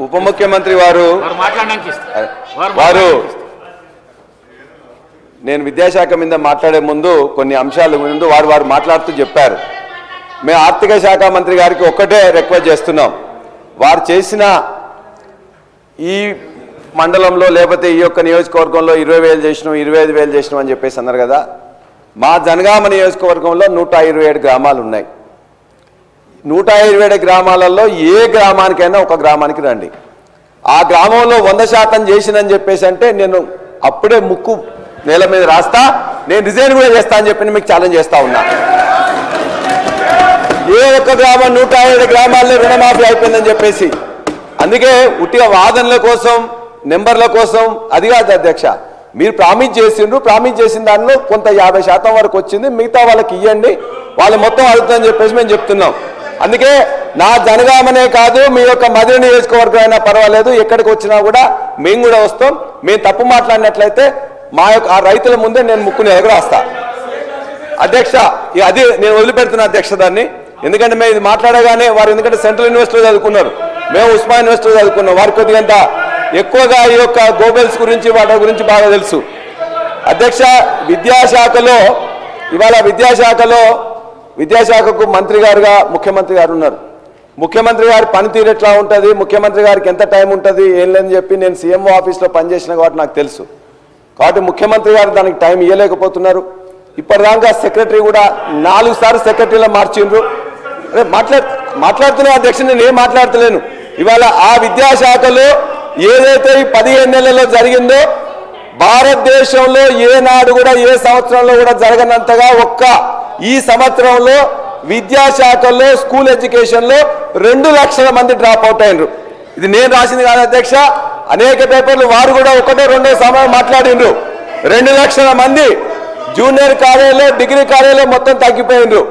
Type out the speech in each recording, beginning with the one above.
ఉప ముఖ్యమంత్రి వారు నేను విద్యాశాఖ మీద మాట్లాడే ముందు కొన్ని అంశాల ముందు వారు మాట్లాడుతూ చెప్పారు. మేము ఆర్థిక శాఖ మంత్రి గారికి ఒక్కటే రిక్వెస్ట్ చేస్తున్నాం. వారు చేసిన ఈ మండలంలో లేకపోతే ఈ యొక్క నియోజకవర్గంలో 20,000 చేసినాం 25,000 చేసినాం అని చెప్పేసి అన్నారు కదా. మా జనగామ నియోజకవర్గంలో 127 గ్రామాలు ఉన్నాయి. 127 గ్రామాలలో ఏ గ్రామానికైనా ఒక గ్రామానికి రండి. ఆ గ్రామంలో 100% చేసినని చెప్పేసి అంటే నేను అప్పుడే ముక్కు నేల మీద రాస్తా, నేను రిజైన్ కూడా చేస్తా అని చెప్పి మీకు ఛాలెంజ్ చేస్తా ఉన్నా. ఏ ఒక్క గ్రామం 107 గ్రామాల్లో రుణమాఫీ అయిపోయిందని చెప్పేసి. అందుకే ఉట్టిగా వాదనల కోసం నెంబర్ల కోసం అది కాదు అధ్యక్ష. మీరు ప్రామిస్ చేసిన దానిలో కొంత 50% వరకు వచ్చింది, మిగతా వాళ్ళకి ఇవ్వండి, వాళ్ళు మొత్తం అడుగుతుందని చెప్పేసి మేము చెప్తున్నాం. అందుకే నా జనగామనే కాదు మీ యొక్క మదిరి నియోజకవర్గం అయినా పర్వాలేదు, ఎక్కడికి వచ్చినా కూడా మేము కూడా వస్తాం. మేము తప్పు మాట్లాడినట్లయితే మా యొక్క ఆ రైతుల ముందే నేను ముక్కుని ఎగరేస్తా అధ్యక్ష. అది నేను వదిలిపెడుతున్నా అధ్యక్ష దాన్ని. ఎందుకంటే మేము ఇది మాట్లాడగానే వారు ఎందుకంటే సెంట్రల్ యూనివర్సిటీలో చదువుకున్నారు, మేము ఉస్మాన్ యూనివర్సిటీలో చదువుకున్నాం. వారికి కొద్దిగంత ఎక్కువగా ఈ యొక్క గోబెల్స్ గురించి వాటి గురించి బాగా తెలుసు అధ్యక్ష. విద్యాశాఖలో ఇవాళ విద్యాశాఖకు మంత్రి గారుగా ముఖ్యమంత్రి గారు ఉన్నారు. ముఖ్యమంత్రి గారి పనితీరు ఎట్లా ఉంటుంది, ముఖ్యమంత్రి గారికి ఎంత టైం ఉంటుంది ఏం లేదని చెప్పి నేను సీఎంఓ ఆఫీస్లో పనిచేసిన కాబట్టి నాకు తెలుసు. కాబట్టి ముఖ్యమంత్రి గారు దానికి టైం ఇవ్వలేకపోతున్నారు. ఇప్పటిదాకా సెక్రటరీ కూడా 4 సార్లు సెక్రటరీలో మార్చిండ్రు. మాట్లాడుతున్నా అధ్యక్ష, నేను ఏం మాట్లాడతలేను. ఇవాళ ఆ విద్యాశాఖలో ఏదైతే ఈ 15 నెలల్లో జరిగిందో భారతదేశంలో ఏనాడు కూడా ఏ సంవత్సరంలో కూడా జరగనంతగా ఈ సంవత్సరంలో విద్యాశాఖలో స్కూల్ ఎడ్యుకేషన్లో 2 లక్షల మంది డ్రాప్ అవుట్ అయినరు. ఇది నేను రాసింది కాదు అధ్యక్ష, అనేక పేపర్లు వారు కూడా 1-2 సమయం మాట్లాడిండ్రు. 2 లక్షల మంది జూనియర్ కాలేజీలో డిగ్రీ కాలేజీలో మొత్తం తగ్గిపోయినరు.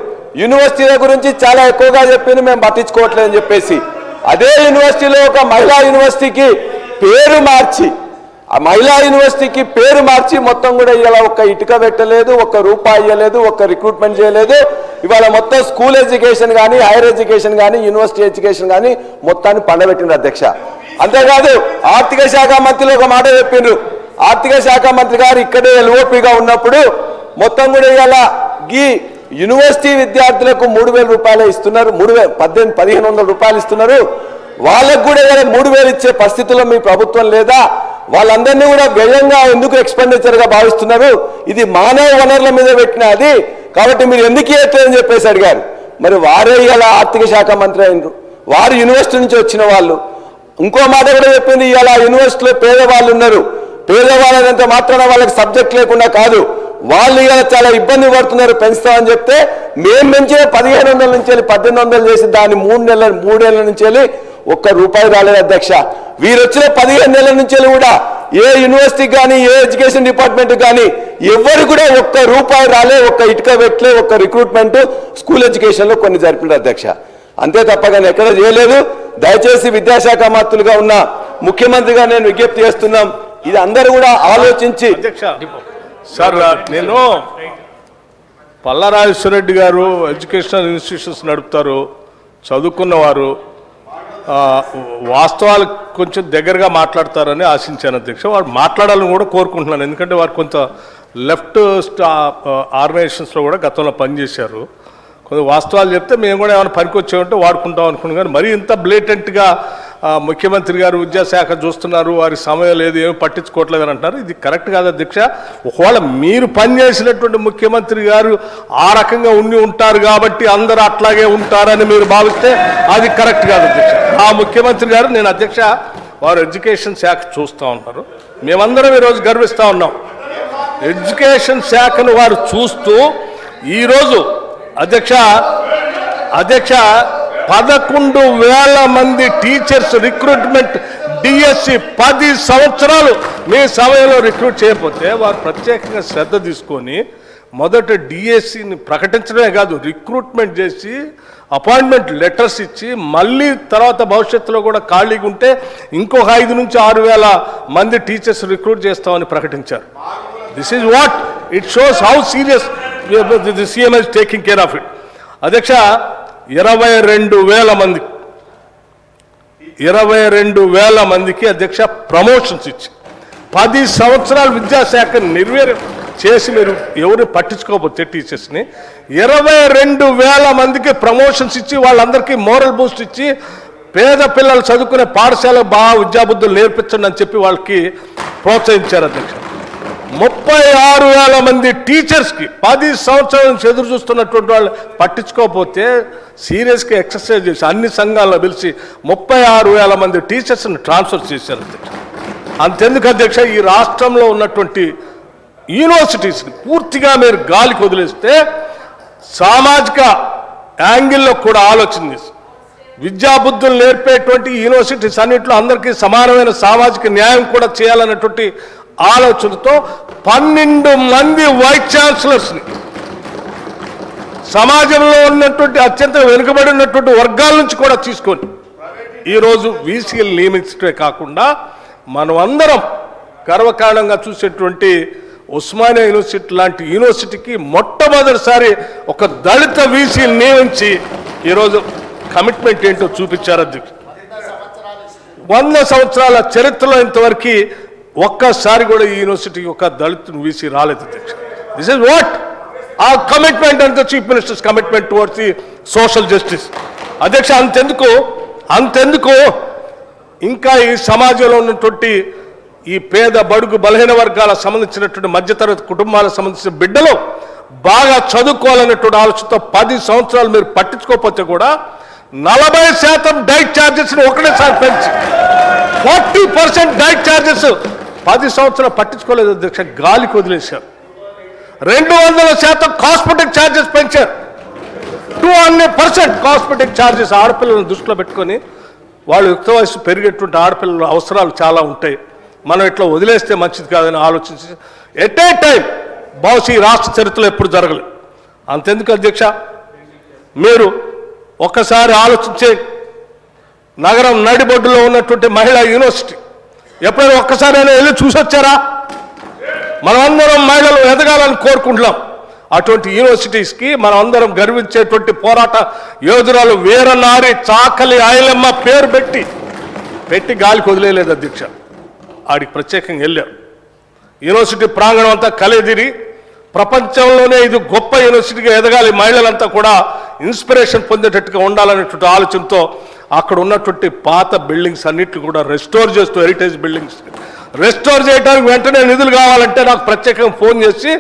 యూనివర్సిటీల గురించి చాలా ఎక్కువగా చెప్పింది, మేము పట్టించుకోవట్లేదని చెప్పేసి అదే యూనివర్సిటీలో ఒక మహిళా యూనివర్సిటీకి పేరు మార్చి మొత్తం కూడా ఇలా ఒక్క ఇటుక పెట్టలేదు, ఒక్క రూపాయి ఇవ్వలేదు, ఒక్క రిక్రూట్మెంట్ చేయలేదు. ఇవాళ మొత్తం స్కూల్ ఎడ్యుకేషన్ కానీ హైయర్ ఎడ్యుకేషన్ కానీ యూనివర్సిటీ ఎడ్యుకేషన్ కానీ మొత్తాన్ని పండబెట్టిండ్రు అధ్యక్ష. అంతేకాదు ఆర్థిక శాఖ మంత్రులు ఒక మాట చెప్పిండ్రు. ఆర్థిక శాఖ మంత్రి గారు ఇక్కడే ఎల్ఓపిగా ఉన్నప్పుడు మొత్తం కూడా ఇలా ఈ యూనివర్సిటీ విద్యార్థులకు 3,000 రూపాయలు ఇస్తున్నారు, 1,500 రూపాయలు ఇస్తున్నారు. వాళ్ళకు కూడా 3,000 ఇచ్చే పరిస్థితుల్లో మీ ప్రభుత్వం లేదా? వాళ్ళందరినీ కూడా వ్యయంగా ఎందుకు ఎక్స్పెండిచర్గా భావిస్తున్నారు? ఇది మానవ వనరుల మీద పెట్టిన అది, కాబట్టి మీరు ఎందుకు ఇవ్వట్లేదని చెప్పేసి అడిగారు. మరి వారే ఇలా ఆర్థిక శాఖ మంత్రి అయినరు, వారు యూనివర్సిటీ నుంచి వచ్చిన వాళ్ళు. ఇంకో మాట కూడా చెప్పింది, ఇలా యూనివర్సిటీలో పేదవాళ్ళు ఉన్నారు, పేదవాళ్ళంత మాత్రాన వాళ్ళకి సబ్జెక్ట్ లేకుండా కాదు, వాళ్ళు ఇలా చాలా ఇబ్బంది పడుతున్నారు పెంచుతామని చెప్తే మేము పెంచే 1,500 నుంచి 1,800 చేసి దాన్ని 3 ఏళ్ల నుంచి ₹1 రాలేదు అధ్యక్ష. వీరు వచ్చిన 15 నెలల నుంచి కూడా ఏ యూనివర్సిటీకి కానీ ఏ ఎడ్యుకేషన్ డిపార్ట్మెంట్ కానీ ఎవరు కూడా ₹1 రాలే, ఒక్క ఇటుక పెట్టలే, ఒక్క రిక్రూట్మెంట్ స్కూల్ ఎడ్యుకేషన్లో కొన్ని జరిపినారు అధ్యక్ష. అంతే తప్ప కానీ ఎక్కడ చేయలేదు. దయచేసి విద్యాశాఖ మంత్రులుగా ఉన్న ముఖ్యమంత్రిగా నేను విజ్ఞప్తి చేస్తున్నాం, ఇది అందరూ కూడా ఆలోచించి. సార్ నేను పల్లారాజేశ్వర రెడ్డి గారు ఎడ్యుకేషనల్ ఇన్స్టిట్యూషన్స్ నడుపుతారు, చదువుకున్నవారు, వాస్తవాలు కొంచెం దగ్గరగా మాట్లాడతారని ఆశించాను అధ్యక్ష. వారు మాట్లాడాలని కూడా కోరుకుంటున్నాను, ఎందుకంటే వారు కొంత లెఫ్ట్ ఆర్గనైజేషన్స్లో కూడా గతంలో పనిచేశారు. కొంచెం వాస్తవాలు చెప్తే మేము కూడా ఏమైనా పనికొచ్చామంటే వాడుకుంటాం అనుకున్నాం. కానీ మరీ ఇంత బ్లేటెంట్గా ముఖ్యమంత్రి గారు విద్యాశాఖ చూస్తున్నారు, వారి సమయం లేదు, ఏమి పట్టించుకోవట్లేదు అని అంటున్నారు. ఇది కరెక్ట్ కాదు అధ్యక్ష. ఒకవేళ మీరు పనిచేసినటువంటి ముఖ్యమంత్రి గారు ఆ రకంగా ఉంటారు కాబట్టి అందరూ అట్లాగే ఉంటారని మీరు భావిస్తే అది కరెక్ట్ కాదు అధ్యక్ష. ఆ ముఖ్యమంత్రి గారు నేను అధ్యక్ష వారు ఎడ్యుకేషన్ శాఖ చూస్తూ ఉంటారు, మేమందరం ఈరోజు గర్విస్తూ ఉన్నాం. ఎడ్యుకేషన్ శాఖను వారు చూస్తూ ఈరోజు అధ్యక్ష 11,000 మంది టీచర్స్ రిక్రూట్మెంట్ డిఎస్సి 10 సంవత్సరాలు మీ సమయంలో రిక్రూట్ చేయకపోతే వారు ప్రత్యేకంగా శ్రద్ధ తీసుకొని మొదట డిఎస్సిని ప్రకటించడమే కాదు, రిక్రూట్మెంట్ చేసి అపాయింట్మెంట్ లెటర్స్ ఇచ్చి మళ్ళీ తర్వాత భవిష్యత్తులో కూడా ఖాళీగా ఉంటే ఇంకొక 5,000 నుంచి 6,000 మంది టీచర్స్ రిక్రూట్ చేస్తామని ప్రకటించారు. This is what it shows how serious the CM is taking care of it. అధ్యక్ష 22,000 మంది 22,000 మందికి అధ్యక్ష ప్రమోషన్స్ ఇచ్చి 10 సంవత్సరాలు విద్యాశాఖ నిర్వీర్యం చేసి మీరు ఎవరు పట్టించుకోకపోతే టీచర్స్ని 22,000 మందికి ప్రమోషన్స్ ఇచ్చి వాళ్ళందరికీ మోరల్ బూస్ట్ ఇచ్చి పేద పిల్లలు చదువుకునే పాఠశాల బాగా విద్యాబుద్ధులు నేర్పించండి అని చెప్పి వాళ్ళకి ప్రోత్సహించారు అధ్యక్ష. 36,000 మంది టీచర్స్కి 10 సంవత్సరాల నుంచి ఎదురు చూస్తున్నటువంటి వాళ్ళు పట్టించుకోకపోతే సీరియస్గా ఎక్సర్సైజ్ చేసి అన్ని సంఘాల్లో పిలిచి 36,000 మంది టీచర్స్ని ట్రాన్స్ఫర్ చేశారు అధ్యక్ష. అంతెందుకు అధ్యక్ష, ఈ రాష్ట్రంలో ఉన్నటువంటి యూనివర్సిటీస్ని పూర్తిగా మీరు గాలికి వదిలేస్తే సామాజిక యాంగిల్లో కూడా ఆలోచన చేసి విద్యాబుద్ధులు నేర్పేటువంటి యూనివర్సిటీస్ అన్నింటిలో అందరికీ సమానమైన సామాజిక న్యాయం కూడా చేయాలన్నటువంటి ఆలోచనతో 12 మంది వైస్ ఛాన్సలర్స్ని సమాజంలో ఉన్నటువంటి అత్యంత వెనుకబడి ఉన్నటువంటి వర్గాల నుంచి కూడా తీసుకొని ఈరోజు వీసీలు నియమించడమే కాకుండా మనం అందరం గర్వకారణంగా చూసేటువంటి ఉస్మానియా యూనివర్సిటీ లాంటి యూనివర్సిటీకి మొట్టమొదటిసారి ఒక దళిత వీసీని నియమించి ఈరోజు కమిట్మెంట్ ఏంటో చూపించారు అధ్యక్ష. 100 సంవత్సరాల చరిత్రలో ఇంతవరకు ఒక్కసారి కూడా ఈ యూనివర్సిటీకి ఒక దళిత వీసీ రాలేదు అధ్యక్ష. దిస్ ఇస్ వాట్ ఆ commitment and the chief ministers commitment towards the social justice అధ్యక్ష. అంతెందుకు ఇంకా ఈ సమాజంలో ఉన్నటువంటి ఈ పేద బడుగు బలహీన వర్గాలకు సంబంధించినటువంటి మధ్యతరగతి కుటుంబాలకు సంబంధించిన బిడ్డలు బాగా చదువుకోవాలనేటువంటి ఆలోచనతో 10 సంవత్సరాలు మీరు పట్టించుకోకపోతే కూడా 40% డైట్ ఛార్జెస్ని ఒకటేసారి పెంచి 40% డైట్ ఛార్జెస్ 10 సంవత్సరాలు పట్టించుకోలేదు అధ్యక్ష, గాలికి వదిలేశారు. 200% కాస్మెటిక్ ఛార్జెస్ పెంచారు. 200% కాస్మెటిక్ ఛార్జెస్ ఆడపిల్లలను దృష్టిలో పెట్టుకొని వాళ్ళు యుక్త వయసు పెరిగేటువంటి ఆడపిల్లల అవసరాలు చాలా ఉంటాయి, మనం ఇట్లా వదిలేస్తే మంచిది కాదని ఆలోచించి ఎట్ ఏ టైం బహుశా ఈ రాష్ట్ర చరిత్రలో ఎప్పుడు జరగలేదు. అంతెందుకు అధ్యక్ష, మీరు ఒక్కసారి ఆలోచించే నగరం నడిబొడ్డులో ఉన్నటువంటి మహిళా యూనివర్సిటీ ఎప్పుడైనా ఒక్కసారైనా వెళ్ళి చూసొచ్చారా? మనమందరం మహిళలు ఎదగాలని కోరుకుంటున్నాం. అటువంటి యూనివర్సిటీస్కి మనం అందరం గర్వించేటువంటి పోరాట యోధురాలు వీరనారి చాకలి ఐలమ్మ పేరు పెట్టి గాలికి వదిలేలేదు అధ్యక్ష. ఆడికి ప్రత్యేకంగా వెళ్ళారు. యూనివర్సిటీ ప్రాంగణం అంతా కలిదిరి ప్రపంచంలోనే ఇది గొప్ప యూనివర్సిటీగా ఎదగాలి, మహిళలంతా కూడా ఇన్స్పిరేషన్ పొందేటట్టుగా ఉండాలనేటువంటి ఆలోచనతో అక్కడ ఉన్నటువంటి పాత బిల్డింగ్స్ అన్నింటినీ కూడా రెస్టోర్ చేస్తూ హెరిటేజ్ బిల్డింగ్స్ రెస్టోర్ చేయడానికి వెంటనే నిధులు కావాలంటే నాకు ప్రత్యేకంగా ఫోన్ చేసి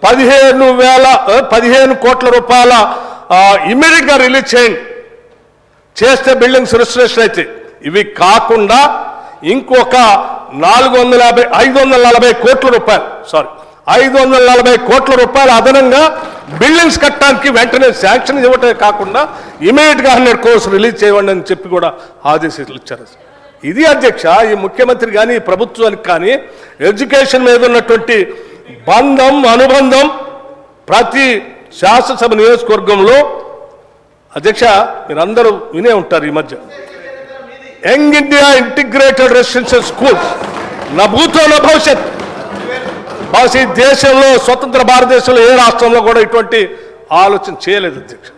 15 కోట్ల రూపాయల ఇమ్మీడియట్గా రిలీజ్ చేస్తే బిల్డింగ్స్ రిజిస్ట్రేషన్ అయితే ఇవి కాకుండా ఇంకొక 540 కోట్ల రూపాయలు 540 కోట్ల రూపాయలు అదనంగా బిల్డింగ్స్ కట్టడానికి వెంటనే శాంక్షన్ ఇవ్వటమే కాకుండా ఇమీడియట్గా 100 కోర్స్ రిలీజ్ చేయండి అని చెప్పి కూడా ఆదేశాలు ఇచ్చారు. ఇది అధ్యక్ష, ఈ ముఖ్యమంత్రి కానీ ఈ ప్రభుత్వానికి కానీ ఎడ్యుకేషన్ మీద ఉన్నటువంటి అనుబంధం ప్రతి శాసనసభ నియోజకవర్గంలో అధ్యక్ష మీరందరూ వినే ఉంటారు. ఈ మధ్య young India integrated residential schools నా భూతో నా భవిష్యత్ బహుశా ఈ దేశంలో స్వతంత్ర భారతదేశంలో ఏ రాష్ట్రంలో కూడా ఇటువంటి ఆలోచన చేయలేదు అధ్యక్ష.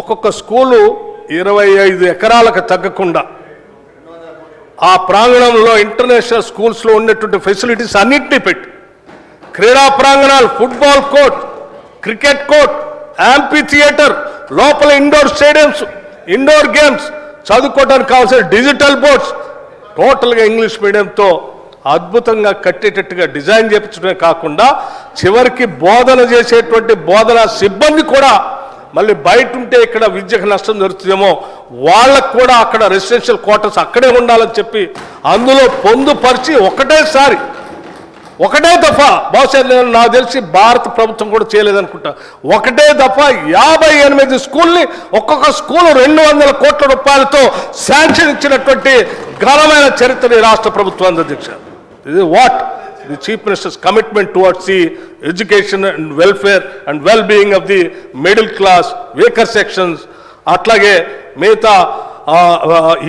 ఒక్కొక్క స్కూలు 25 ఎకరాలకు తగ్గకుండా ఆ ప్రాంగణంలో ఇంటర్నేషనల్ స్కూల్స్లో ఉండేటువంటి ఫెసిలిటీస్ అన్నింటినీ పెట్టి క్రీడా ప్రాంగణాలు, football court, cricket court, amphitheatre, లోపల ఇండోర్ స్టేడియంస్, ఇండోర్ గేమ్స్, చదువుకోవడానికి కావాల్సిన డిజిటల్ బోర్డ్స్ టోటల్గా ఇంగ్లీష్ మీడియంతో అద్భుతంగా కట్టేటట్టుగా డిజైన్ చేయించడమే కాకుండా చివరికి బోధన చేసేటువంటి బోధనా సిబ్బంది కూడా మళ్ళీ బయట ఉంటే ఇక్కడ విద్యకు నష్టం జరుగుతుందేమో వాళ్ళకు కూడా అక్కడ రెసిడెన్షియల్ క్వార్టర్స్ అక్కడే ఉండాలని చెప్పి అందులో పొందుపరిచి ఒకటే దఫా బహుశా నాకు తెలిసి భారత ప్రభుత్వం కూడా చేయలేదనుకుంటా, ఒకటే దఫా 58 స్కూల్ని ఒక్కొక్క స్కూల్ 200 కోట్ల రూపాయలతో శాంక్షన్ ఇచ్చినటువంటి ఘనమైన చరిత్ర ఈ రాష్ట్ర ప్రభుత్వం అధ్యక్ష. ఇది what the chief ministers commitment towards the education and welfare and well being of the middle class, weaker sections, అట్లాగే మిగతా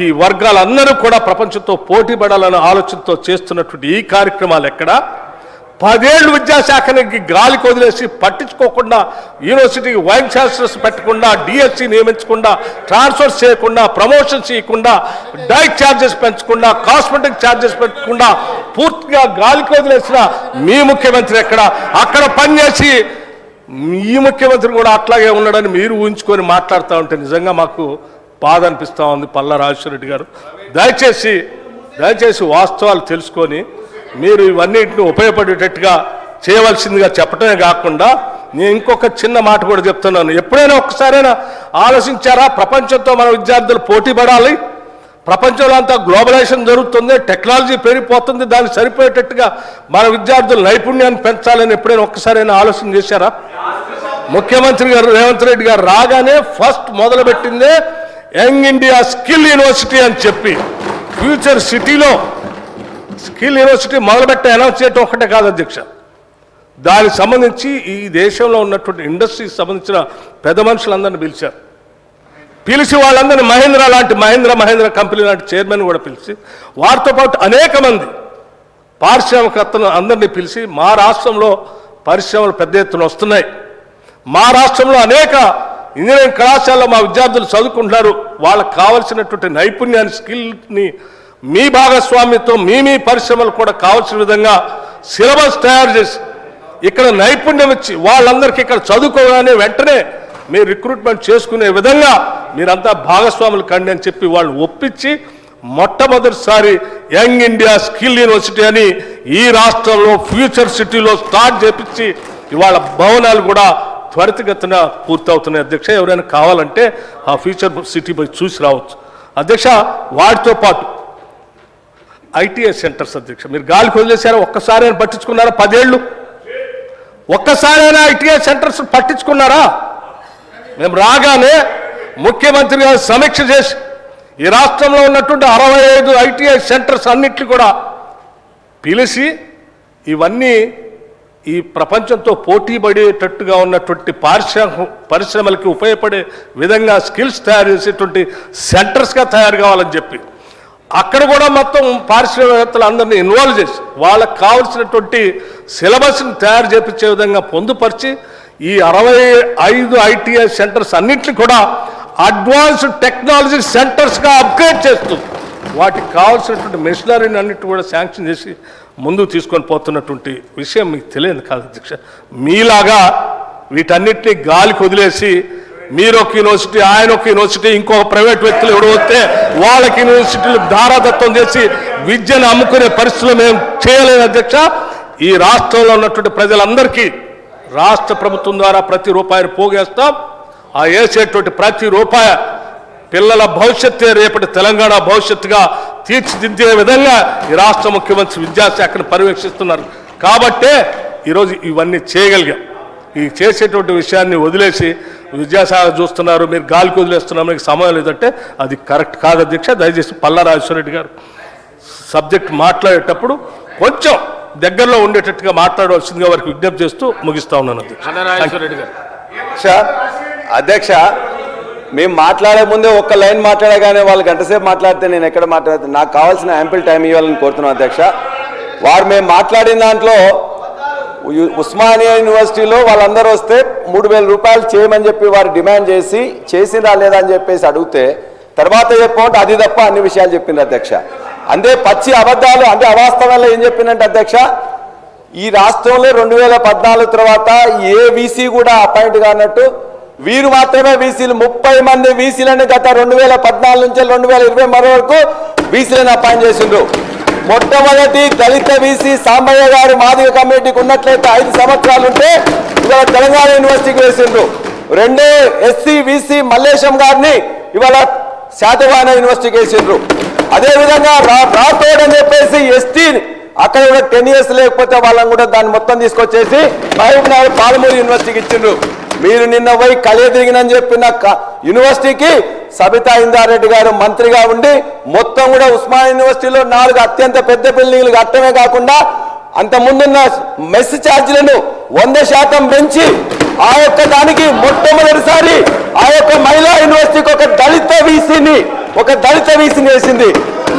ఈ వర్గాలందరూ కూడా ప్రపంచంతో పోటీ పడాలనే ఆలోచనతో చేస్తున్నటువంటి ఈ కార్యక్రమాలు ఎక్కడ 10 ఏళ్ళు విద్యాశాఖకి గాలికి వదిలేసి పట్టించుకోకుండా యూనివర్సిటీకి వైస్ ఛాన్సలర్స్ పెట్టకుండా డిఎస్సి నియమించకుండా ట్రాన్స్ఫర్స్ చేయకుండా ప్రమోషన్స్ ఇవ్వకుండా డైట్ ఛార్జెస్ పెంచకుండా కాస్మెటిక్ ఛార్జెస్ పెట్టకుండా పూర్తిగా గాలికి వదిలేసిన మీ ముఖ్యమంత్రి అక్కడ పనిచేసి ఈ ముఖ్యమంత్రి కూడా అట్లాగే ఉన్నాడని మీరు ఊహించుకొని మాట్లాడుతూ ఉంటే నిజంగా మాకు బాధ అనిపిస్తూ ఉంది. పల్లా రాజేశ్వర రెడ్డి గారు దయచేసి వాస్తవాలు తెలుసుకొని మీరు ఇవన్నిటిని ఉపయోగపడేటట్టుగా చేయవలసిందిగా చెప్పడమే కాకుండా నేను ఇంకొక చిన్న మాట కూడా చెప్తున్నాను. ఎప్పుడైనా ఒక్కసారైనా ఆలోచించారా? ప్రపంచంతో మన విద్యార్థులు పోటీ పడాలి, ప్రపంచంలో అంతా గ్లోబలైజేషన్ జరుగుతుంది, టెక్నాలజీ పెరిగిపోతుంది, దానికి సరిపోయేటట్టుగా మన విద్యార్థుల నైపుణ్యాన్ని పెంచాలని ఎప్పుడైనా ఒక్కసారైనా ఆలోచన చేశారా? ముఖ్యమంత్రి గారు రేవంత్ రెడ్డి గారు రాగానే ఫస్ట్ మొదలుపెట్టిందే యంగ్ ఇండియా స్కిల్ యూనివర్సిటీ అని చెప్పి ఫ్యూచర్ సిటీలో స్కిల్ యూనివర్సిటీ మొదలుపెట్టి అనౌన్స్ చేయడం ఒకటే కాదు అధ్యక్ష, దానికి సంబంధించి ఈ దేశంలో ఉన్నటువంటి ఇండస్ట్రీకి సంబంధించిన పెద్ద మనుషులందరినీ పిలిచి వాళ్ళందరినీ మహేంద్ర కంపెనీ లాంటి చైర్మన్ కూడా పిలిచి వారితో పాటు అనేక మంది పారిశ్రామికవేత్తలు అందరినీ పిలిచి మా రాష్ట్రంలో పరిశ్రమలు పెద్ద ఎత్తున వస్తున్నాయి, మా రాష్ట్రంలో అనేక ఇంజనీరింగ్ కళాశాలలో మా విద్యార్థులు చదువుకుంటున్నారు, వాళ్ళకు కావాల్సినటువంటి నైపుణ్యాన్ని స్కిల్ని మీ భాగస్వామ్యంతో మీ పరిశ్రమలు కూడా కావాల్సిన విధంగా సిలబస్ తయారు చేసి ఇక్కడ నైపుణ్యం ఇచ్చి వాళ్ళందరికీ ఇక్కడ చదువుకోగానే వెంటనే మీరు రిక్రూట్మెంట్ చేసుకునే విధంగా మీరంతా భాగస్వాములు కండి అని చెప్పి వాళ్ళు ఒప్పించి మొట్టమొదటిసారి యంగ్ ఇండియా స్కిల్ యూనివర్సిటీ అని ఈ రాష్ట్రంలో ఫ్యూచర్ సిటీలో స్టార్ట్ చేపించి ఇవాళ భవనాలు కూడా త్వరితగతిన పూర్తవుతున్నాయి అధ్యక్ష. ఎవరైనా కావాలంటే ఆ ఫ్యూచర్ సిటీ పోయి చూసి రావచ్చు అధ్యక్ష. వాటితో పాటు ఐటీఐ సెంటర్స్ అధ్యక్ష, మీరు గాలికి వదిలేశారా? ఒక్కసారైనా పట్టించుకున్నారా? 10 ఏళ్ళు ఒక్కసారైనా ఐటీఐ సెంటర్స్ పట్టించుకున్నారా? మేము రాగానే ముఖ్యమంత్రి గారు సమీక్ష చేసి ఈ రాష్ట్రంలో ఉన్నటువంటి 65 ఐటీఐ సెంటర్స్ అన్నిట్లు కూడా పిలిచి ఇవన్నీ ఈ ప్రపంచంతో పోటీ పడేటట్టుగా ఉన్నటువంటి పరిశ్రమలకి ఉపయోగపడే విధంగా స్కిల్స్ తయారు చేసేటువంటి సెంటర్స్గా తయారు కావాలని చెప్పి అక్కడ కూడా మొత్తం పారిశ్రామికవేత్తలు అందరినీ ఇన్వాల్వ్ చేసి వాళ్ళకి కావాల్సినటువంటి సిలబస్ని తయారు చేపించే విధంగా పొందుపరిచి ఈ 65 ఐటీఐ సెంటర్స్ అన్నింటినీ కూడా అడ్వాన్స్డ్ టెక్నాలజీ సెంటర్స్గా అప్గ్రేడ్ చేస్తూ వాటికి కావాల్సినటువంటి మెషినరీని అన్నిటి కూడా శాంక్షన్ చేసి ముందుకు తీసుకొని పోతున్నటువంటి విషయం మీకు తెలియదు కాదు అధ్యక్ష. మీలాగా వీటన్నిటినీ గాలికి వదిలేసి మీరు ఒక యూనివర్సిటీ, ఆయన ఒక యూనివర్సిటీ, ఇంకొక ప్రైవేట్ వ్యక్తులు ఎవరు వస్తే వాళ్ళకి యూనివర్సిటీలు ధారాదత్తం చేసి విద్యను అమ్ముకునే పరిస్థితులు మేము చేయలేదు అధ్యక్ష. ఈ రాష్ట్రంలో ఉన్నటువంటి ప్రజలందరికీ రాష్ట్ర ప్రభుత్వం ద్వారా ప్రతి రూపాయిని పోగేస్తాం. ఆ వేసేటువంటి ప్రతి రూపాయి పిల్లల భవిష్యత్తే రేపటి తెలంగాణ భవిష్యత్తుగా తీర్చిదిద్దే విధంగా ఈ రాష్ట్ర ముఖ్యమంత్రి విద్యాశాఖను పర్యవేక్షిస్తున్నారు కాబట్టే ఈరోజు ఇవన్నీ చేయగలిగాం. ఈ చేసేటువంటి విషయాన్ని వదిలేసి విద్యాశాఖ చూస్తున్నారు, మీరు గాలికి వదిలేస్తున్నారు, మీకు సమయం లేదంటే అది కరెక్ట్ కాదు అధ్యక్ష. దయచేసి పల్లా రాజేశ్వర రెడ్డి గారు సబ్జెక్ట్ మాట్లాడేటప్పుడు కొంచెం దగ్గరలో ఉండేటట్టుగా మాట్లాడవలసిందిగా వారికి విజ్ఞప్తి చేస్తూ ముగిస్తా ఉన్నాను అధ్యక్ష. మేము మాట్లాడే ముందే ఒక్క లైన్ మాట్లాడగానే వాళ్ళు గంటసేపు మాట్లాడితే నేను ఎక్కడ మాట్లాడితే నాకు కావాల్సిన యాంపిల్ టైం ఇవ్వాలని కోరుతున్నాను అధ్యక్ష. వారు మేము మాట్లాడిన దాంట్లో ఉస్మానియా యూనివర్సిటీలో వాళ్ళందరూ వస్తే 3,000 రూపాయలు చేయమని చెప్పి వారు డిమాండ్ చేసి చేసిందా లేదా అని చెప్పేసి అడిగితే తర్వాత చెప్పమంటే అది తప్ప అన్ని విషయాలు చెప్పింది అధ్యక్ష. అంతే పచ్చి అబద్ధాలు, అంటే అవాస్తవాల్లో ఏం చెప్పిందంటే అధ్యక్ష, ఈ రాష్ట్రంలో 2014 తర్వాత ఏ వీసీ కూడా అపాయింట్ కానట్టు వీరు మాత్రమే వీసీలు 30 మంది వీసీలని గత 2014 నుంచి 2020 వరకు వీసీలను అపాయింట్ చేసిండ్రు. మొట్టమొదటి దళిత వీసీ సాంబయ్య గారు మాదిగ కమిటీకి ఉన్నట్లయితే 5 సంవత్సరాలు ఉంటే ఇవాళ తెలంగాణ యూనివర్సిటీకి వేసిండ్రు. రెండో ఎస్సీ వీసీ మల్లేశం గారిని ఇవాళ శాతవాహన యూనివర్సిటీకి వేసిండ్రు. అదేవిధంగా రాథోడ్ అని చెప్పేసి ఎస్టీ అక్కడ కూడా 10 years లేకపోతే వాళ్ళని కూడా దాన్ని మొత్తం తీసుకొచ్చేసి మహబూబ్నగర్ పాలమూరు యూనివర్సిటీకి ఇచ్చిండ్రు. మీరు నిన్న పోయి కలియదిరిగినని చెప్పిన యూనివర్సిటీకి సబితా ఇందారెడ్డి గారు మంత్రిగా ఉండి మొత్తం కూడా ఉస్మానియా యూనివర్సిటీలో 4 అత్యంత పెద్ద బిల్డింగ్లు కట్టడమే కాకుండా అంత ముందున్న మెస్ ఛార్జీలను 100% పెంచి ఆ యొక్క దానికి మొట్టమొదటిసారి ఆ యొక్క మహిళా యూనివర్సిటీకి ఒక దళిత వీసీని వేసింది.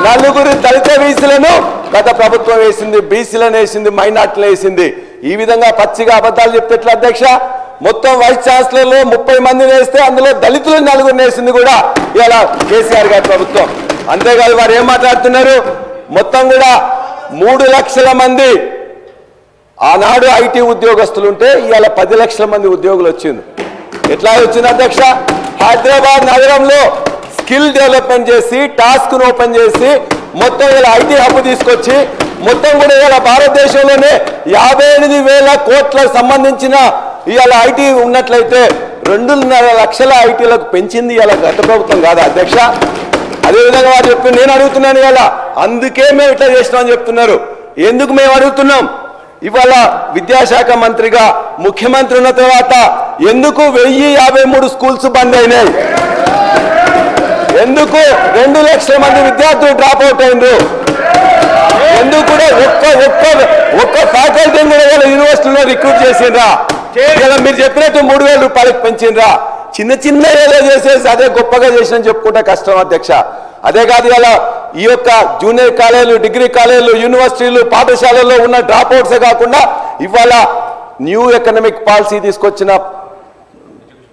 4 దళిత వీసీలను గత ప్రభుత్వం వేసింది, బీసీలను వేసింది, మైనార్టీలు వేసింది. ఈ విధంగా పచ్చిగా అబద్ధాలు చెప్తే ఎట్లా అధ్యక్ష? మొత్తం వైస్ ఛాన్సలర్లు 30 మందిని వేస్తే అందులో దళితులు 4 వేసింది కూడా ఇలా కేసీఆర్ గారి ప్రభుత్వం. అంతేకాదు వారు ఏం మాట్లాడుతున్నారు? మొత్తం కూడా 3 లక్షల మంది ఆనాడు ఐటీ ఉద్యోగస్తులు ఉంటే ఇవాళ 10 లక్షల మంది ఉద్యోగులు వచ్చింది. ఎట్లా వచ్చింది అధ్యక్ష? హైదరాబాద్ నగరంలో స్కిల్ డెవలప్మెంట్ చేసి, టాస్క్ను ఓపెన్ చేసి, మొత్తం ఇలా ఐటీ హబ్ తీసుకొచ్చి, మొత్తం కూడా ఇలా భారతదేశంలోనే 58,000 కోట్లకు సంబంధించిన ఇవాళ ఐటీ ఉన్నట్లయితే 2.5 లక్షల ఐటీలకు పెంచింది ఇవాళ గత ప్రభుత్వం కాదా అధ్యక్ష? అదేవిధంగా వారు చెప్పి నేను అడుగుతున్నాను ఇవాళ, అందుకే మేము ఇట్లా చేసినామని చెప్తున్నారు. ఎందుకు మేము అడుగుతున్నాం? ఇవాళ విద్యాశాఖ మంత్రిగా ముఖ్యమంత్రి ఉన్న తర్వాత ఎందుకు 1053 స్కూల్స్ బంద్ అయినాయి? ఎందుకు 2 లక్షల మంది విద్యార్థులు డ్రాప్ అవుట్ అయినరు? ఎందుకు కూడా ఒక్క ఫ్యాకల్టీని కూడా యూనివర్సిటీలో రిక్రూట్ చేసిండ్రా? మీరు చెప్పినట్టు 3,000 రూపాయలకు పెంచిండ్రా? చిన్న ఏదో చేసేసి అదే గొప్పగా చేసిన చెప్పుకుంటే కష్టం అధ్యక్ష. అదే కాదు ఇలా ఈ యొక్క జూనియర్ కాలేజీలు, డిగ్రీ కాలేజీలు, యూనివర్సిటీలు, పాఠశాలల్లో ఉన్న డ్రాప్ అవుట్సే కాకుండా ఇవాళ న్యూ ఎకనామిక్ పాలసీ తీసుకొచ్చిన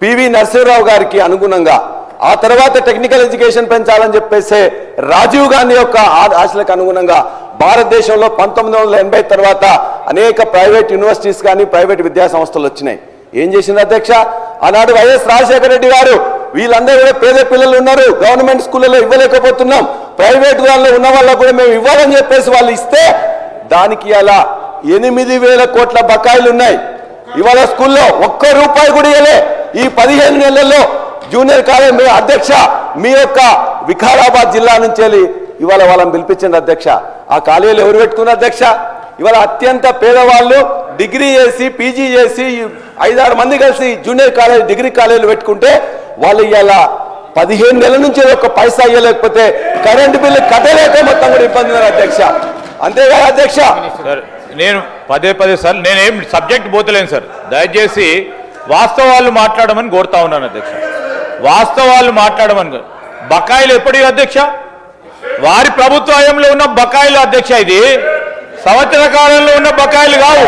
పివి నరసింహరావు గారికి అనుగుణంగా, ఆ తర్వాత టెక్నికల్ ఎడ్యుకేషన్ పెంచాలని చెప్పేసి రాజీవ్ గాంధీ యొక్క ఆశలకు అనుగుణంగా భారతదేశంలో 1980 తర్వాత అనేక ప్రైవేట్ యూనివర్సిటీస్ కానీ ప్రైవేట్ విద్యా సంస్థలు వచ్చినాయి. ఏం చేసింది అధ్యక్ష? ఆనాడు వైఎస్ రాజశేఖర రెడ్డి గారు వీళ్ళందరూ కూడా పేద పిల్లలు ఉన్నారు, గవర్నమెంట్ స్కూళ్ళలో ఇవ్వలేకపోతున్నాం, ప్రైవేట్ వాళ్ళలో ఉన్న వాళ్ళకు కూడా మేము ఇవ్వాలని చెప్పేసి వాళ్ళు ఇస్తే దానికి అలా 8,000 కోట్ల బకాయిలు ఉన్నాయి. ఇవాళ స్కూల్లో ₹1 కూడా ఇవ్వలే. ఈ 15 నెలల్లో జూనియర్ కాలేజ్ అధ్యక్ష మీ యొక్క వికారాబాద్ జిల్లా నుంచి వెళ్ళి ఇవాళ వాళ్ళని పిలిపించండి అధ్యక్ష. ఆ కాలేజీలు ఎవరు పెట్టుకున్నారు అధ్యక్ష? ఇవాళ అత్యంత పేదవాళ్ళు డిగ్రీ చేసి, పీజీ చేసి 5-6 మంది కలిసి జూనియర్ కాలేజ్, డిగ్రీ కాలేజీలు పెట్టుకుంటే వాళ్ళు ఇవాళ 15 నెలల నుంచి ఒక్క పైసా ఇవ్వలేకపోతే కరెంటు బిల్లు కట్టలేక మొత్తం కూడా ఇబ్బంది ఉన్నారు అధ్యక్ష. అంతేకాదు అధ్యక్ష, నేను పదే సార్ నేనేం సబ్జెక్ట్ పోతలేను సార్. దయచేసి వాస్తవాలు మాట్లాడమని కోరుతా ఉన్నాను అధ్యక్ష. వాస్తవాలు మాట్లాడమని. బకాయిలు ఎప్పటి అధ్యక్ష? వారి ప్రభుత్వ హయాంలో ఉన్న బకాయిలు అధ్యక్ష. ఇది సంవత్సర కాలంలో ఉన్న బకాయిలు కావు.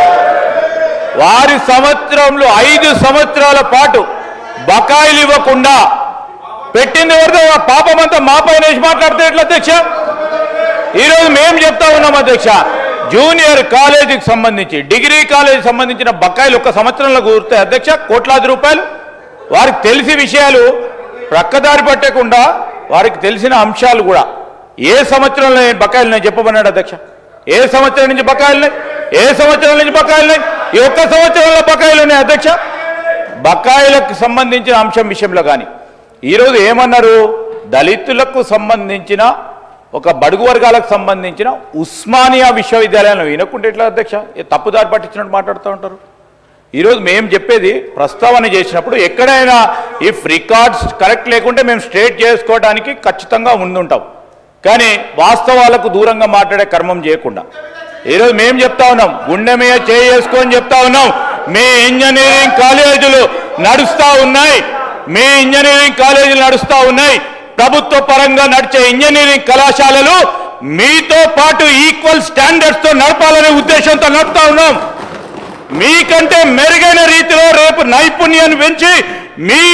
వారి సంవత్సరంలో 5 సంవత్సరాల పాటు బకాయిలు ఇవ్వకుండా పెట్టింది ఎవరితో? పాపమంతా మా పైన వేసి మాట్లాడితే ఎట్లా అధ్యక్ష? ఈరోజు మేము చెప్తా ఉన్నాం అధ్యక్ష, జూనియర్ కాలేజీకి సంబంధించి, డిగ్రీ కాలేజీకి సంబంధించిన బకాయిలు ఒక సంవత్సరంలో కూరుతాయి అధ్యక్ష, కోట్లాది రూపాయలు. వారికి తెలిసి విషయాలు ప్రక్కదారి పట్టకుండా వారికి తెలిసిన అంశాలు కూడా ఏ సంవత్సరంలో బకాయిలు నేను చెప్పమన్నాడు అధ్యక్ష. ఏ సంవత్సరం నుంచి బకాయిలున్నాయి? ఏ సంవత్సరం నుంచి బకాయిలున్నాయి? ఈ ఒక్క సంవత్సరంలో బకాయిలు ఉన్నాయి అధ్యక్ష. బకాయిలకు సంబంధించిన అంశం విషయంలో కానీ ఈరోజు ఏమన్నారు? దళితులకు సంబంధించిన ఒక బడుగు వర్గాలకు సంబంధించిన ఉస్మానియా విశ్వవిద్యాలయంలో వినకుంటే ఎట్లా అధ్యక్ష? తప్పుదారి పట్టించినట్టు మాట్లాడుతూ ఉంటారు. ఈరోజు మేము చెప్పేది ప్రస్తావన చేసినప్పుడు ఎక్కడైనా ఇఫ్ రికార్డ్స్ కరెక్ట్ లేకుంటే మేము స్ట్రేట్ చేసుకోవడానికి ఖచ్చితంగా ముందుంటాం. కానీ వాస్తవాలకు దూరంగా మాట్లాడే కర్మం చేయకుండా ఈరోజు మేము చెప్తా ఉన్నాం, గుండె మీద చేసుకొని చెప్తా ఉన్నాం, మీ ఇంజనీరింగ్ కాలేజీలు నడుస్తూ ఉన్నాయి, మీ ఇంజనీరింగ్ కాలేజీలు నడుస్తూ ఉన్నాయి. ప్రభుత్వ పరంగా నడిచే ఇంజనీరింగ్ కళాశాలలు మీతో పాటు ఈక్వల్ స్టాండర్డ్స్ తో నడపాలనే ఉద్దేశంతో నడుపుతా ఉన్నాం. మీకంటే మెరుగైన రీతిలో రేపు నైపుణ్యాన్ని పెంచి మీ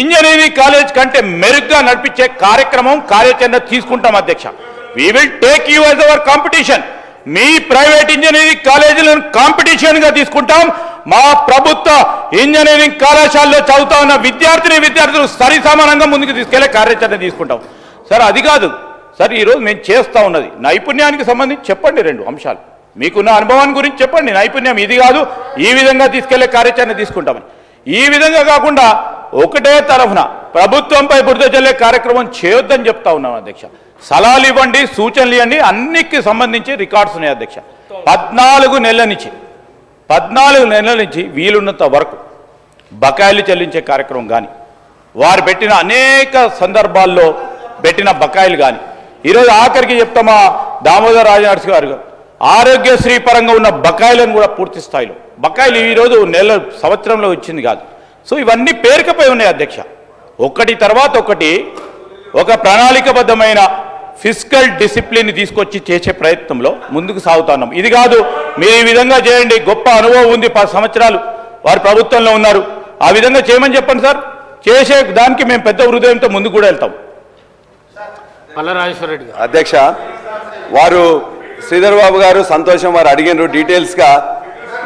ఇంజనీరింగ్ కాలేజ్ కంటే మెరుగ్గా నడిపించే కార్యక్రమం, కార్యాచరణ తీసుకుంటాం అధ్యక్ష. We will take you as our competition. మీ ప్రైవేట్ ఇంజనీరింగ్ కాలేజీలను కాంపిటీషన్ గా తీసుకుంటాం. మా ప్రభుత్వ ఇంజనీరింగ్ కళాశాలలో చదువుతా ఉన్న విద్యార్థులు సరి సమానంగా ముందుకు తీసుకెళ్లే కార్యాచరణ తీసుకుంటాం. సార్ అది కాదు సార్, ఈరోజు మేము చేస్తా ఉన్నది నైపుణ్యానికి సంబంధించి చెప్పండి, 2 అంశాలు మీకున్న అనుభవాన్ని గురించి చెప్పండి. నైపుణ్యం ఇది కాదు, ఈ విధంగా తీసుకెళ్లే కార్యాచరణ తీసుకుంటామని. ఈ విధంగా కాకుండా ఒకటే తరఫున ప్రభుత్వంపై బురద జల్లే కార్యక్రమం చేయొద్దని చెప్తా ఉన్నాం అధ్యక్ష. సలహాలు ఇవ్వండి, సూచనలు ఇవ్వండి, అన్నిటికి సంబంధించి రికార్డ్స్ ఉన్నాయి అధ్యక్ష. 14 నెలల నుంచి వీలున్నంత వరకు బకాయిలు చెల్లించే కార్యక్రమం కానీ, వారు పెట్టిన అనేక సందర్భాల్లో పెట్టిన బకాయిలు కానీ, ఈరోజు ఆఖరికి చెప్తామా దామోదర్ రాజనరసింహ గారు ఆరోగ్యశ్రీ పరంగా ఉన్న బకాయిలను కూడా పూర్తి స్థాయిలో బకాయిలు ఈరోజు సంవత్సరంలో వచ్చింది కాదు. సో ఇవన్నీ పేరుకపై ఉన్నాయి అధ్యక్ష. ఒకటి తర్వాత ఒకటి ఒక ప్రణాళికబద్ధమైన ఫిజికల్ డిసిప్లిన్ తీసుకొచ్చి చేసే ప్రయత్నంలో ముందుకు సాగుతున్నాం. ఇది కాదు మీరు ఈ విధంగా చేయండి, గొప్ప అనుభవం ఉంది, 10 సంవత్సరాలు వారి ప్రభుత్వంలో ఉన్నారు, ఆ విధంగా చేయమని చెప్పండి సార్. చేసే దానికి మేము పెద్ద హృదయంతో ముందుకు కూడా వెళ్తాం. అధ్యక్ష, వారు శ్రీధర్ బాబు గారు సంతోషం వారు అడిగినారు డీటెయిల్స్గా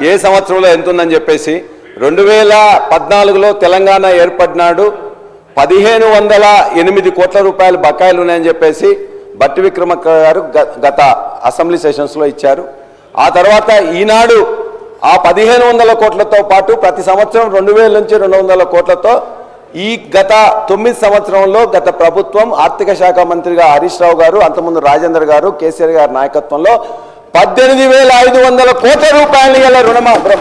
ఏ సంవత్సరంలో ఎంత ఉందని చెప్పేసి. 2014లో తెలంగాణ ఏర్పడినాడు 1508 కోట్ల రూపాయలు బకాయిలు ఉన్నాయని చెప్పేసి బట్టి విక్రమార్క గారు గత అసెంబ్లీ సెషన్స్లో ఇచ్చారు. ఆ తర్వాత ఈనాడు ఆ 1500 కోట్లతో పాటు ప్రతి సంవత్సరం 2000 నుంచి 200 కోట్లతో ఈ గత 9 సంవత్సరంలో గత ప్రభుత్వం ఆర్థిక శాఖ మంత్రిగా హరీష్ రావు గారు, అంతకుముందు రాజేందర్ గారు, కేసీఆర్ గారి నాయకత్వంలో 18,500 కోట్ల రూపాయలు ఇలా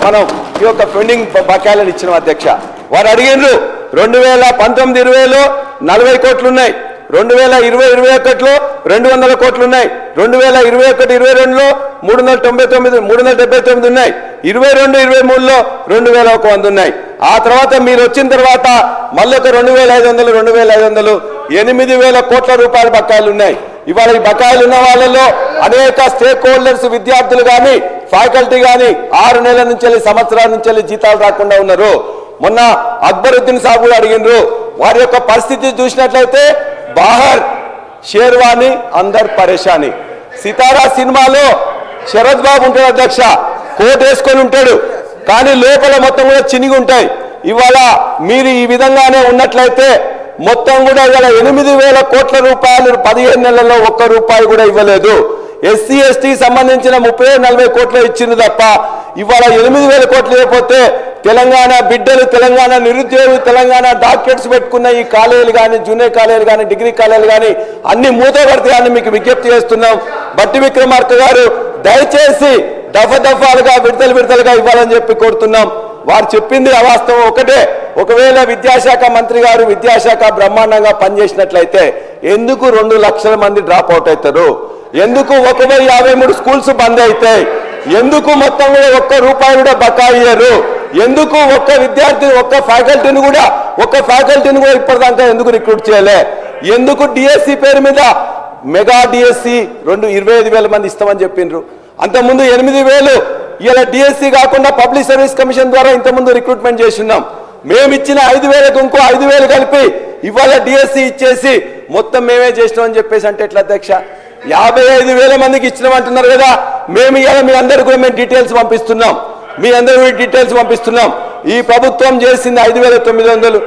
మనం ఈ యొక్క పెండింగ్ బకాయిలను ఇచ్చిన అధ్యక్ష. వారు అడిగినారు 2019-20లో 40 కోట్లు ఉన్నాయి, 2020-21లో 200 కోట్లు ఉన్నాయి, 2021-22లో 379 ఉన్నాయి, 22-23లో 2100 ఉన్నాయి. ఆ తర్వాత మీరు వచ్చిన తర్వాత మళ్ళీ ఒక 2,500 8,000 కోట్ల రూపాయల బకాయిలు ఉన్నాయి. ఇవాళ ఈ బకాయిలు ఉన్న వాళ్ళలో అనేక స్టేక్ హోల్డర్స్, విద్యార్థులు కానీ ఫ్యాకల్టీ కానీ 6 నెలల నుంచి సంవత్సరాల నుంచి జీతాలు రాకుండా ఉన్నారు. మొన్న అక్బరుద్దీన్ సాబ్ కూడా అడిగినారు, వారి యొక్క పరిస్థితి చూసినట్లయితే బాహర్ షేర్వాణి అందర్ పరేషాని. సితారా సినిమాలో శరత్ బాబు ఉంటాడు అధ్యక్ష, కోట్ వేసుకొని ఉంటాడు, కానీ లోపల మొత్తం కూడా చినిగి ఉంటాయి. ఇవాళ మీరు ఈ విధంగానే ఉన్నట్లయితే మొత్తం కూడా ఇవాళ 8,000 కోట్ల రూపాయలు 15 నెలల్లో 1 రూపాయి కూడా ఇవ్వలేదు. ఎస్సీ ఎస్టీ సంబంధించిన 30-40 కోట్లు ఇచ్చింది తప్ప ఇవాళ 8,000 కోట్లు ఇవ్వకపోతే తెలంగాణ బిడ్డలు, తెలంగాణ నిరుద్యోగులు, తెలంగాణ డాక్టరేట్స్ పెట్టుకున్న ఈ కాలేజీలు కానీ, జూనియర్ కాలేజీలు కానీ, డిగ్రీ కాలేజీలు కానీ అన్ని మూతపడతాయని మీకు విజ్ఞప్తి చేస్తున్నాం. బట్టి విక్రమార్క గారు దయచేసి దఫాలుగా విడతలుగా ఇవ్వాలని చెప్పి కోరుతున్నాం. వారు చెప్పింది అవాస్తవం ఒకటే. ఒకవేళ విద్యాశాఖ మంత్రి గారు విద్యాశాఖ బ్రహ్మాండంగా పనిచేసినట్లయితే ఎందుకు 2 లక్షల మంది డ్రాప్ అవుట్ అవుతారు? ఎందుకు 1,053 స్కూల్స్ బంద్ అవుతాయి? ఎందుకు మొత్తం కూడా 1 రూపాయి కూడా బకాయి ఇయ్యరు? ఎందుకు ఒక్క విద్యార్థిని, ఒక్క ఫ్యాకల్టీని కూడా ఇప్పటిదాకా ఎందుకు రిక్రూట్ చేయలే? ఎందుకు డిఎస్సి పేరు మీద మెగా డిఎస్సి 25,000 మంది ఇస్తామని చెప్పిండ్రు. అంతకుముందు 8,000 ఇలా డిఎస్సి కాకుండా పబ్లిక్ సర్వీస్ కమిషన్ ద్వారా ఇంతకుముందు రిక్రూట్మెంట్ చేస్తున్నాం. మేము ఇచ్చిన 5,000కు ఇంకో 5,000 కలిపి ఇవాళ డిఎస్సి ఇచ్చేసి మొత్తం మేమే చేసినామని చెప్పేసి అంటే ఎట్లా అధ్యక్ష? 55,000 మందికి ఇచ్చినామంటున్నారు కదా. మేము ఇవాళ మీ అందరికీ కూడా మేము డీటెయిల్స్ పంపిస్తున్నాం. ఈ ప్రభుత్వం చేసింది 5,900,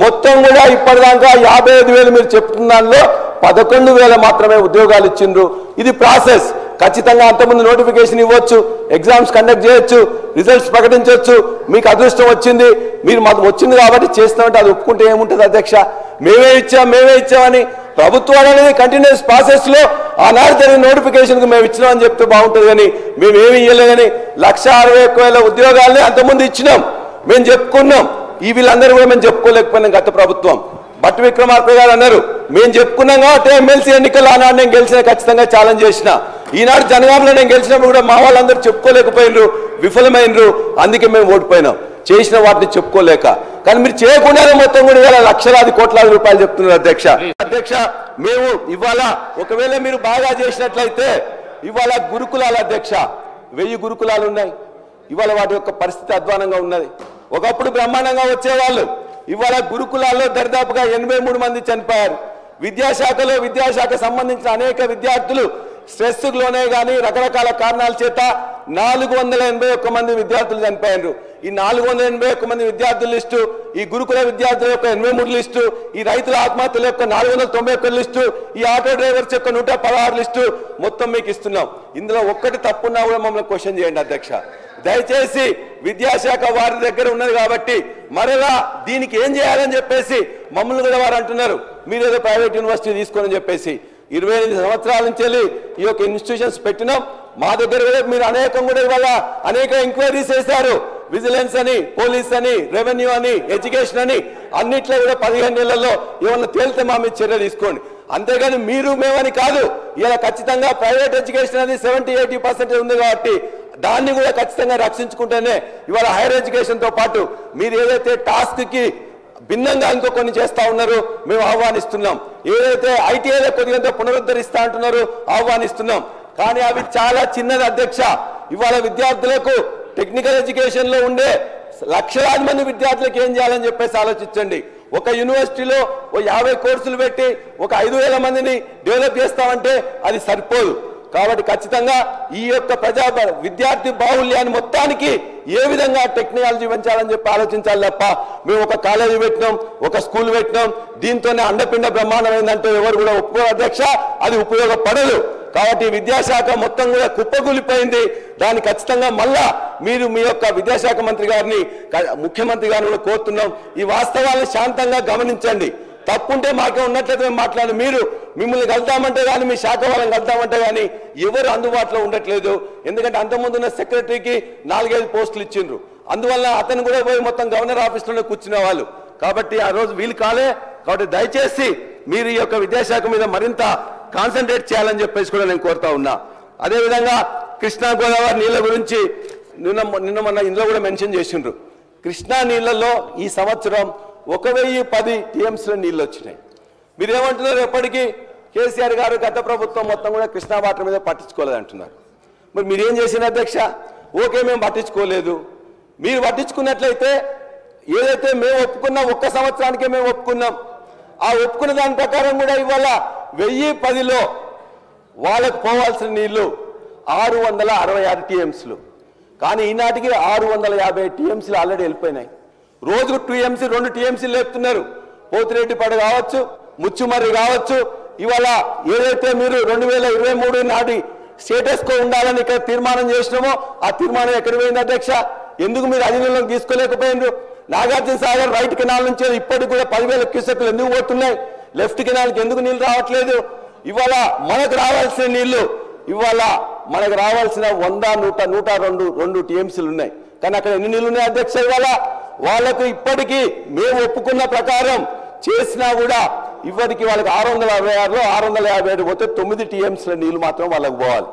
మొత్తం కూడా ఇప్పటిదాకా 55,000 మీరు చెప్తున్న దానిలో 11,000 మాత్రమే ఉద్యోగాలు ఇచ్చిండ్రు. ఇది ప్రాసెస్. ఖచ్చితంగా అంతకుముందు నోటిఫికేషన్ ఇవ్వచ్చు, ఎగ్జామ్స్ కండక్ట్ చేయొచ్చు, రిజల్ట్స్ ప్రకటించవచ్చు. మీకు అదృష్టం వచ్చింది, మీరు మాకు వచ్చింది కాబట్టి చేస్తామంటే అది ఒప్పుకుంటే ఏముంటుంది అధ్యక్ష? మేమే ఇచ్చామని ప్రభుత్వాలు అనేది కంటిన్యూస్ ప్రాసెస్లో ఆనాడు జరిగిన నోటిఫికేషన్కి మేము ఇచ్చినామని చెప్తే బాగుంటుంది. కానీ మేమేమి ఇవ్వలేదని 1,61,000 ఉద్యోగాలని అంతకుముందు ఇచ్చినాం, మేము చెప్పుకున్నాం. ఈ వీళ్ళందరూ కూడా మేము చెప్పుకోలేకపోయినాం. గత ప్రభుత్వం బట్టి విక్రమార్క గారు అన్నారు, మేము చెప్పుకున్నాం కాబట్టి ఎమ్మెల్సీ ఎన్నికలు ఆనాడు నేను గెలిచిన, ఖచ్చితంగా ఛాలెంజ్ చేసిన. ఈనాడు జనగాంలో నేను గెలిచినప్పుడు కూడా మా వాళ్ళందరూ చెప్పుకోలేకపోయినరు, విఫలమైనరు. అందుకే మేము ఓడిపోయినాం, చేసిన వాటిని చెప్పుకోలేక. కానీ మీరు చేయకుండానే మొత్తం కూడా ఇవాళ లక్షలాది కోట్లాది రూపాయలు చెప్తున్నారు అధ్యక్ష. మేము ఇవాళ ఒకవేళ మీరు బాగా చేసినట్లయితే ఇవాళ గురుకులాల అధ్యక్ష 1000 గురుకులాలు ఉన్నాయి. ఇవాళ వాటి యొక్క పరిస్థితి అధ్వానంగా ఉన్నది. ఒకప్పుడు బ్రహ్మాండంగా వచ్చేవాళ్ళు, ఇవాళ గురుకులాల్లో దరిదాపుగా 83 మంది చనిపోయారు. విద్యాశాఖ సంబంధించిన అనేక విద్యార్థులు స్ట్రెస్కు లోనే కానీ రకరకాల కారణాల చేత 481 మంది విద్యార్థులు చనిపోయారు. ఈ 481 మంది విద్యార్థుల లిస్టు, ఈ గురుకుల విద్యార్థుల యొక్క 83 లిస్టు, ఈ రైతుల ఆత్మహత్యల యొక్క 491 లిస్టు, ఈ ఆటో డ్రైవర్స్ యొక్క 116 లిస్టు మొత్తం మీకు ఇస్తున్నాం. ఇందులో ఒక్కటి తప్పున్నా కూడా మమ్మల్ని క్వశ్చన్ చేయండి అధ్యక్ష. దయచేసి విద్యాశాఖ వారి దగ్గర ఉన్నది కాబట్టి మరలా దీనికి ఏం చేయాలని చెప్పేసి మమ్మల్ని కూడా వారు అంటున్నారు, మీరు ఏదో ప్రైవేట్ యూనివర్సిటీ తీసుకోని చెప్పేసి. 28 సంవత్సరాల నుంచి ఈ యొక్క ఇన్స్టిట్యూషన్స్ పెట్టినాం. మా దగ్గర మీరు అనేకం కూడా ఇవాళ అనేక ఎంక్వైరీస్ చేశారు. విజిలెన్స్ అని, పోలీస్ అని, రెవెన్యూ అని, ఎడ్యుకేషన్ అని అన్నిట్లో కూడా 15 నెలల్లో ఏమన్నా తేలితే మా మీద చర్య తీసుకోండి. అంతేగాని మీరు మేమని కాదు. ఇలా ఖచ్చితంగా ప్రైవేట్ ఎడ్యుకేషన్ అనేది 70-80% ఉంది కాబట్టి దాన్ని కూడా ఖచ్చితంగా రక్షించుకుంటేనే ఇవాళ హైయర్ ఎడ్యుకేషన్తో పాటు మీరు ఏదైతే టాస్క్కి భిన్నంగా ఇంకో కొన్ని చేస్తా ఉన్నారు, మేము ఆహ్వానిస్తున్నాం. ఏదైతే ఐటీఐలో కొద్దిగా పునరుద్ధరిస్తా అంటున్నారు ఆహ్వానిస్తున్నాం, కానీ అవి చాలా చిన్నది అధ్యక్ష. ఇవాళ విద్యార్థులకు టెక్నికల్ ఎడ్యుకేషన్ లో ఉండే లక్షలాది మంది విద్యార్థులకు ఏం చేయాలని చెప్పేసి ఆలోచించండి. ఒక యూనివర్సిటీలో 50 కోర్సులు పెట్టి ఒక 5,000 మందిని డెవలప్ చేస్తామంటే అది సరిపోదు. కాబట్టి ఖచ్చితంగా ఈ యొక్క విద్యార్థి బాహుళ్యాన్ని మొత్తానికి ఏ విధంగా టెక్నాలజీ పెంచాలని చెప్పి ఆలోచించాలి తప్ప మేము ఒక కాలేజీ పెట్టినాం, ఒక స్కూల్ పెట్టినాం, దీంతోనే అండపిండ బ్రహ్మాండం ఏంటంటే ఎవరు కూడా ఒప్పుకోరు అధ్యక్ష, అది ఉపయోగపడదు. కాబట్టి విద్యాశాఖ మొత్తం కూడా కుప్పకూలిపోయింది. దాన్ని ఖచ్చితంగా మళ్ళా మీరు మీ యొక్క విద్యాశాఖ మంత్రి గారిని ముఖ్యమంత్రి గారిని కూడా కోరుతున్నాం, ఈ వాస్తవాలను శాంతంగా గమనించండి. తప్పుంటే మాకే ఉన్నట్లయితే మేము మాట్లాడు, మీరు మిమ్మల్ని కలుద్దామంటే కానీ మీ శాఖ వాళ్ళని కలుద్దామంటే కానీ ఎవరు అందుబాటులో ఉండట్లేదు. ఎందుకంటే అంతకుముందున్న సెక్రటరీకి 4-5 పోస్టులు ఇచ్చిండ్రు, అందువల్ల అతను కూడా పోయి మొత్తం గవర్నర్ ఆఫీస్లోనే కూర్చునే వాళ్ళు. కాబట్టి ఆ రోజు వీలు కాలే. కాబట్టి దయచేసి మీరు ఈ యొక్క విద్యాశాఖ మీద మరింత కాన్సన్ట్రేట్ చేయాలని చెప్పేసి కూడా నేను కోరుతా ఉన్నా. అదేవిధంగా కృష్ణా గోదావరి నీళ్ళ గురించి నిన్న మొన్న ఇందులో కూడా మెన్షన్ చేసిండ్రు. కృష్ణా నీళ్లలో ఈ సంవత్సరం 1,010 టీఎంసీల నీళ్ళు వచ్చినాయి. మీరేమంటున్నారు, ఎప్పటికీ కేసీఆర్ గారు గత ప్రభుత్వం మొత్తం కూడా కృష్ణా వాటర్ మీద పట్టించుకోలేదు అంటున్నారు. మరి మీరేం చేసిన అధ్యక్ష? ఓకే, మేము పట్టించుకోలేదు. మీరు పట్టించుకున్నట్లయితే ఏదైతే మేము ఒప్పుకున్నాం, 1 సంవత్సరానికే మేము ఒప్పుకున్నాం, ఆ ఒప్పుకున్న దాని ప్రకారం కూడా ఇవాళ 1010లో వాళ్ళకు పోవాల్సిన నీళ్లు 666 టీఎంసీలు, కానీ ఈనాటికి 650 టీఎంసీలు ఆల్రెడీ వెళ్ళిపోయినాయి. రోజుకు 2 టీఎంసీలు లేపుతున్నారు. పోతిరెడ్డిపాడు కావచ్చు, ముచ్చుమర్రి కావచ్చు. ఇవాళ ఏదైతే మీరు 2023 నాటి స్టేటస్ కో ఉండాలని ఇక్కడ తీర్మానం చేసినామో ఆ తీర్మానం ఎక్కడ పోయింది అధ్యక్ష? ఎందుకు మీరు అధీనంలోకి తీసుకోలేకపోయినారు? నాగార్జున సాగర్ రైట్ కెనాల్ నుంచి ఇప్పటికి కూడా 10,000 క్యూసెక్లు ఎందుకు పోతున్నాయి? లెఫ్ట్ కెనాల్కి ఎందుకు నీళ్ళు రావట్లేదు? ఇవాళ మనకు రావాల్సిన నీళ్లు ఇవాళ మనకు రావాల్సిన 100, 100, 102 టీఎంసీలు ఉన్నాయి, కానీ అక్కడ ఎన్ని నీళ్ళు ఉన్నాయి అధ్యక్ష? ఇవాళ వాళ్ళకు ఇప్పటికీ మేము ఒప్పుకున్న ప్రకారం చేసినా కూడా ఇప్పటికి వాళ్ళకి 666లో 657 పోతే 9 టీఎంసీల నీళ్లు మాత్రం వాళ్ళకు పోవాలి.